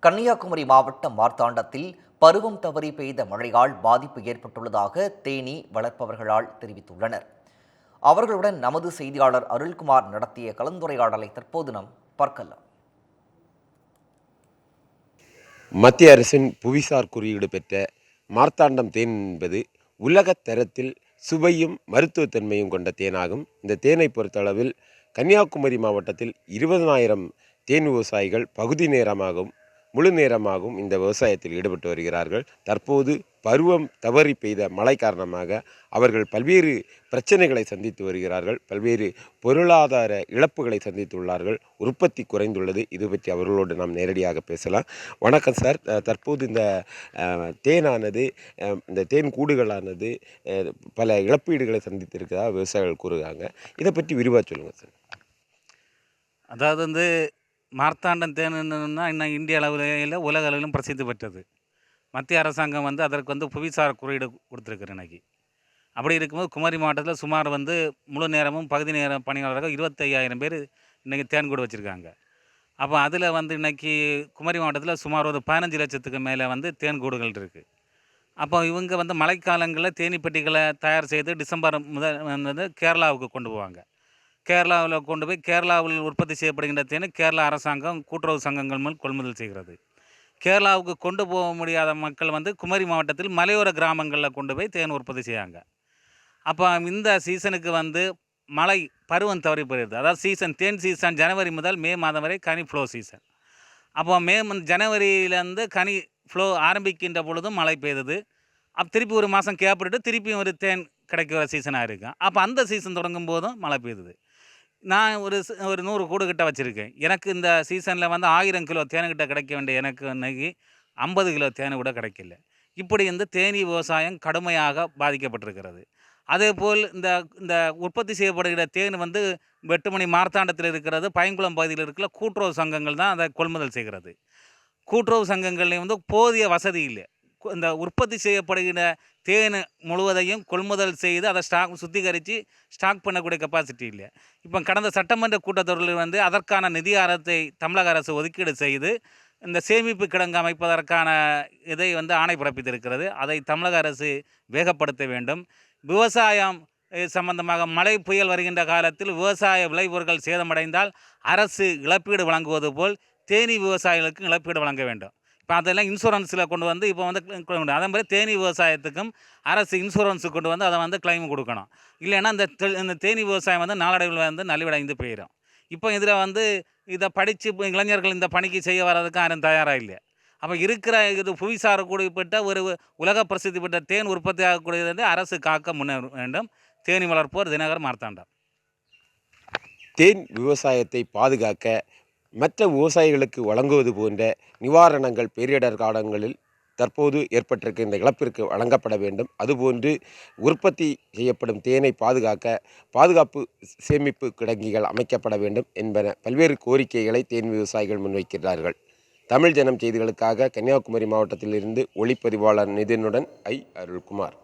கன்னியாகுமரி மாவட்டம் மார்த்தாண்டத்தில் பருவம் தவறி பெய்த மழையால் பாதிப்பு ஏற்பட்டுள்ளதாக தேனீ வளர்ப்பவர்களால் தெரிவித்துள்ளனர். அவர்களுடன் நமது செய்தியாளர் அருள்குமார் நடத்திய கலந்துரையாடலை தற்போது நாம் பார்க்கலாம். மத்திய அரசின் புவிசார் குறியீடு பெற்ற மார்த்தாண்டம் தேன் என்பது உலகத் தரத்தில் சுவையும் மருத்துவத்தன்மையும் கொண்ட தேனாகும். இந்த தேனை பொறுத்தளவில் கன்னியாகுமரி மாவட்டத்தில் 20,000 தேன் விவசாயிகள் பகுதி நேரமாகவும் முழு நேரமாகவும் இந்த விவசாயத்தில் ஈடுபட்டு வருகிறார்கள். தற்போது பருவம் தவறி பெய்த மழை காரணமாக அவர்கள் பல்வேறு பிரச்சனைகளை சந்தித்து வருகிறார்கள். பல்வேறு பொருளாதார இழப்புகளை சந்தித்துள்ளார்கள். உற்பத்தி குறைந்துள்ளது. இது பற்றி அவர்களோடு நாம் நேரடியாக பேசலாம். வணக்கம் சார். தற்போது இந்த தேனானது இந்த தேன் கூடுகளானது பல இழப்பீடுகளை சந்தித்திருக்கிறதா விவசாயிகள் கூறுகிறாங்க. இதை பற்றி விரிவாக சொல்லுங்கள் சார். அதாவது மார்த்தாண்டம் தேனுன்னா இன்னும் இந்திய அளவில் உலக அளவிலும் பிரசித்தி பெற்றது. மத்திய அரசாங்கம் அதற்கு புவிசார் குறியீடு கொடுத்துருக்கு இன்னைக்கு. அப்படி இருக்கும்போது குமரி மாவட்டத்தில் சுமார் முழு நேரமும் பகுதி நேர பணியாளர்கள் 25,000 பேர் இன்றைக்கி தேன்கூடு வச்சுருக்காங்க. அப்போ அதில் இன்றைக்கி குமரி மாவட்டத்தில் சுமார் ஒரு 15 லட்சத்துக்கு மேலே தேன்கூடுகள் இருக்குது. அப்போ இவங்க மழைக்காலங்களில் தேனீப்பெட்டிகளை தயார் செய்து டிசம்பர் முதல் கேரளாவுக்கு கொண்டு போவாங்க. கேரளாவில் கொண்டு போய் கேரளாவில் உற்பத்தி செய்யப்படுகின்ற தேனை கேரளா அரசாங்கம் கூட்டுறவு சங்கங்கள் மூலம் கொள்முதல் செய்கிறது. கேரளாவுக்கு கொண்டு போக முடியாத மக்கள் குமரி மாவட்டத்தில் மலையோர கிராமங்களில் கொண்டு போய் தேன் உற்பத்தி செய்யாங்க. அப்போ இந்த சீசனுக்கு மழை பருவம் தவறி போயிடுது. அதாவது தேன் சீசன் ஜனவரி முதல் மே மாதம் வரை கனி ஃப்ளோ சீசன். அப்போ ஜனவரியிலேருந்து கனி ஃப்ளோ ஆரம்பிக்கின்ற பொழுதும் மழை பெய்தது. அப்போ திருப்பி ஒரு மாதம் கேப்பிட்டு திருப்பியும் ஒரு தேன் கிடைக்கிற சீசனாக இருக்கும். அப்போ அந்த சீசன் தொடங்கும் போதும் மழை பெய்யுது. நான் ஒரு 100 கூடு கிட்ட வச்சுருக்கேன். எனக்கு இந்த சீசனில் 1000 கிலோ தேனுக்கிட்ட கிடைக்க வேண்டிய எனக்கு இன்றைக்கி 50 கிலோ தேனு கூட கிடைக்கல. இப்படி தேனீ விவசாயம் கடுமையாக பாதிக்கப்பட்டிருக்கிறது. அதேபோல் இந்த உற்பத்தி செய்யப்படுகிற தேன் வெட்டுமணி மார்த்தாண்டத்தில் இருக்கிறது, பைங்குளம் பகுதியில் இருக்கிற கூட்டுறவு சங்கங்கள் தான் அதை கொள்முதல் செய்கிறது. கூட்டுறவு சங்கங்கள்லேயும் போதிய வசதி இல்லை. இந்த உற்பத்தி செய்யப்படுகிற தேன் முழுவதையும் கொள்முதல் செய்து அதை சுத்திகரித்து ஸ்டாக் பண்ணக்கூடிய கெப்பாசிட்டி இல்லை. இப்போ கடந்த சட்டமன்ற கூட்டத்தொடரில் அதற்கான நிதி ஆரத்தை தமிழக அரசு ஒதுக்கீடு செய்து இந்த சேமிப்பு கிடங்கு அமைப்பதற்கான இதை ஆணை பிறப்பித்திருக்கிறது. அதை தமிழக அரசு வேகப்படுத்த வேண்டும். விவசாயம் சம்பந்தமாக மழை புயல் வருகின்ற காலத்தில் விவசாய விளைபொருட்கள் சேதமடைந்தால் அரசு இழப்பீடு வழங்குவது போல் தேனீ விவசாயிகளுக்கு இழப்பீடு வழங்க வேண்டும். இப்போ அதெல்லாம் இன்சூரன்ஸில் கொண்டு இப்போ அதே மாதிரி தேனீ விவசாயத்துக்கும் அரசு இன்சூரன்ஸு கொண்டு அதை கிளைம் கொடுக்கணும். இல்லைன்னா இந்த தேனீ விவசாயம் நாளடைவில் நலிவடைந்து போயிடும். இப்போ இதில் இதை படித்து இளைஞர்கள் இந்த பணிக்கு செய்ய வர்றதுக்கு யாரும் தயாராக இல்லை. அப்போ இருக்கிற இது புவிசார் குறிப்பிட்ட ஒரு உலக பிரசித்தி பெற்ற தேன் உற்பத்தி ஆகக்கூடியது அரசு காக்க முன்னேற வேண்டும். தேனீ வளர்ப்போர் தினகர் மார்த்தாண்டம். தேன் விவசாயத்தை பாதுகாக்க மற்ற விவசாயிகளுக்கு வழங்குவது போன்ற நிவாரணங்கள் பேரிடர் காலங்களில் தற்போது ஏற்பட்டிருக்க இந்த இழப்பிற்கு வழங்கப்பட வேண்டும். அதுபோன்று உற்பத்தி செய்யப்படும் தேனை பாதுகாக்க பாதுகாப்பு சேமிப்பு கிடங்கிகள் அமைக்கப்பட வேண்டும் என்பன பல்வேறு கோரிக்கைகளை தேன் விவசாயிகள் முன்வைக்கிறார்கள். தமிழ் ஜனம் செய்திகளுக்காக கன்னியாகுமரி மாவட்டத்திலிருந்து ஒளிப்பதிவாளர் நிதினுடன் அருள்குமார்.